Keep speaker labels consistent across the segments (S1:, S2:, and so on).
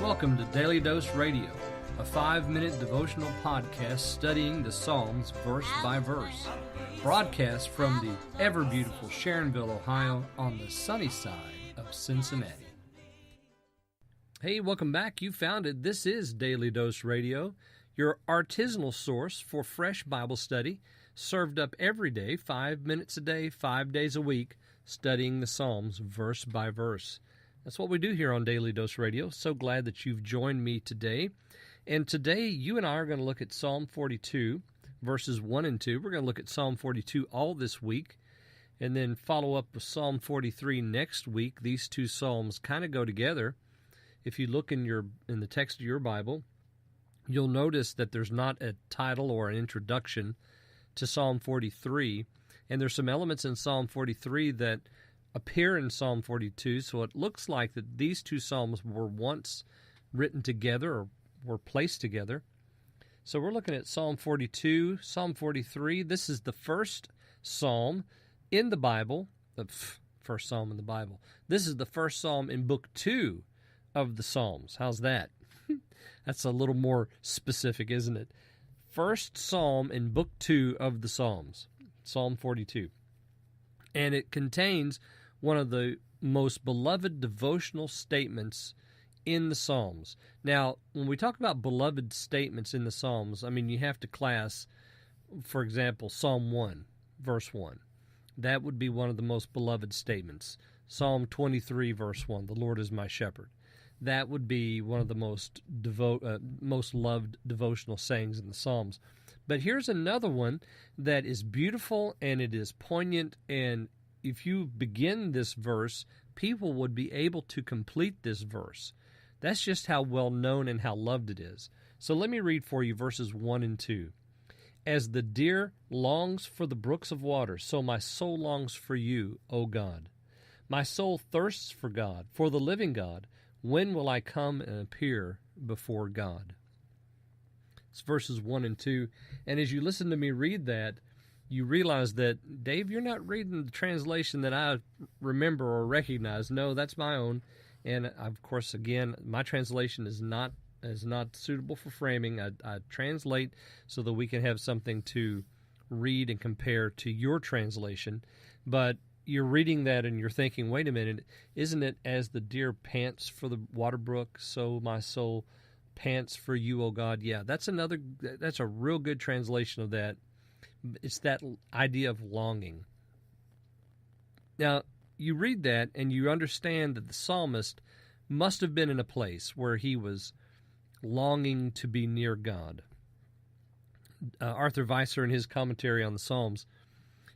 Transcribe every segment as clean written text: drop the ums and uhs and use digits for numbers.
S1: Welcome to Daily Dose Radio, a 5-minute devotional podcast studying the Psalms verse by verse. Broadcast from the ever-beautiful Sharonville, Ohio, on the sunny side of Cincinnati. Hey, welcome back. You found it. This is Daily Dose Radio, your artisanal source for fresh Bible study, served up every day, 5 minutes a day, 5 days a week, studying the Psalms verse by verse. That's what we do here on Daily Dose Radio. So glad that you've joined me today. And today, you and I are going to look at Psalm 42, verses 1 and 2. We're going to look at Psalm 42 all this week, and then follow up with Psalm 43 next week. These two psalms kind of go together. If you look in the text of your Bible, you'll notice that there's not a title or an introduction to Psalm 43, and there's some elements in Psalm 43 that appear in Psalm 42, so it looks like that these two psalms were once written together or were placed together. So we're looking at Psalm 42, Psalm 43. This is the first psalm in the Bible, the first psalm in the Bible. This is the first psalm in Book 2 of the Psalms. How's that? That's a little more specific, isn't it? First psalm in Book 2 of the Psalms, Psalm 42. And it contains one of the most beloved devotional statements in the Psalms. Now, when we talk about beloved statements in the Psalms, I mean, you have to class, for example, Psalm 1, verse 1. That would be one of the most beloved statements. Psalm 23, verse 1, the Lord is my shepherd. That would be one of the most loved devotional sayings in the Psalms. But here's another one that is beautiful and it is poignant, and if you begin this verse, people would be able to complete this verse. That's just how well known and how loved it is. So let me read for you verses 1 and 2. As the deer longs for the brooks of water, so my soul longs for you, O God. My soul thirsts for God, for the living God. When will I come and appear before God? It's verses 1 and 2. And as you listen to me read that, you realize that, Dave, you're not reading the translation that I remember or recognize. No, that's my own. And, of course, again, my translation is not suitable for framing. I translate so that we can have something to read and compare to your translation. But you're reading that and you're thinking, wait a minute, isn't it as the deer pants for the water brook, so my soul pants for you, O God? Yeah, that's a real good translation of that. It's that idea of longing. Now, you read that and you understand that the psalmist must have been in a place where he was longing to be near God. Arthur Weiser, in his commentary on the Psalms,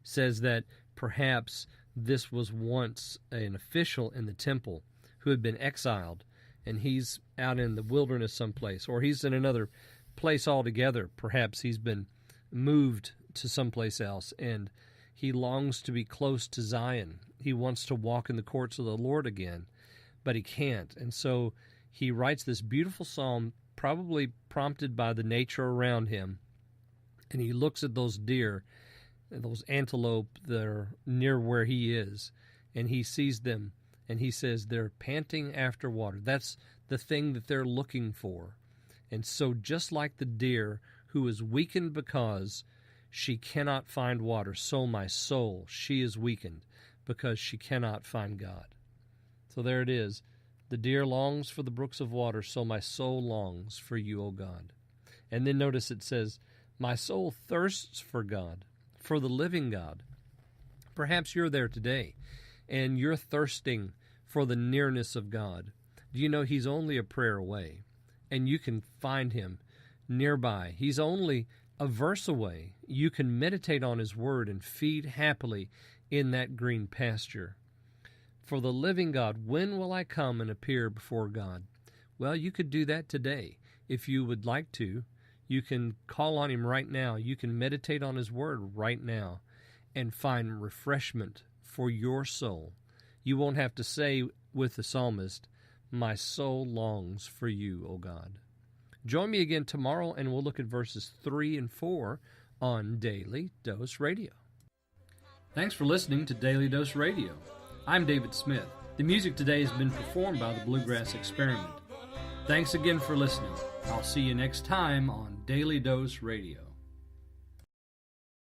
S1: says that perhaps this was once an official in the temple who had been exiled, and he's out in the wilderness someplace, or he's in another place altogether. Perhaps he's been moved to someplace else, and he longs to be close to Zion. He wants to walk in the courts of the Lord again, but he can't. And so he writes this beautiful psalm, probably prompted by the nature around him, and he looks at those deer, those antelope that are near where he is, and he sees them, and he says they're panting after water. That's the thing that they're looking for. And so just like the deer who is weakened because she cannot find water, so my soul, she is weakened because she cannot find God. So there it is. The deer longs for the brooks of water, so my soul longs for you, O God. And then notice it says, my soul thirsts for God, for the living God. Perhaps you're there today, and you're thirsting for the nearness of God. Do you know He's only a prayer away, and you can find Him nearby. He's only a verse away. You can meditate on His Word and feed happily in that green pasture. For the living God, when will I come and appear before God? Well, you could do that today. If you would like to, you can call on Him right now. You can meditate on His Word right now and find refreshment for your soul. You won't have to say with the psalmist, my soul longs for you, O God. Join me again tomorrow, and we'll look at verses 3 and 4 on Daily Dose Radio. Thanks for listening to Daily Dose Radio. I'm David Smith. The music today has been performed by the Bluegrass Experiment. Thanks again for listening. I'll see you next time on Daily Dose Radio.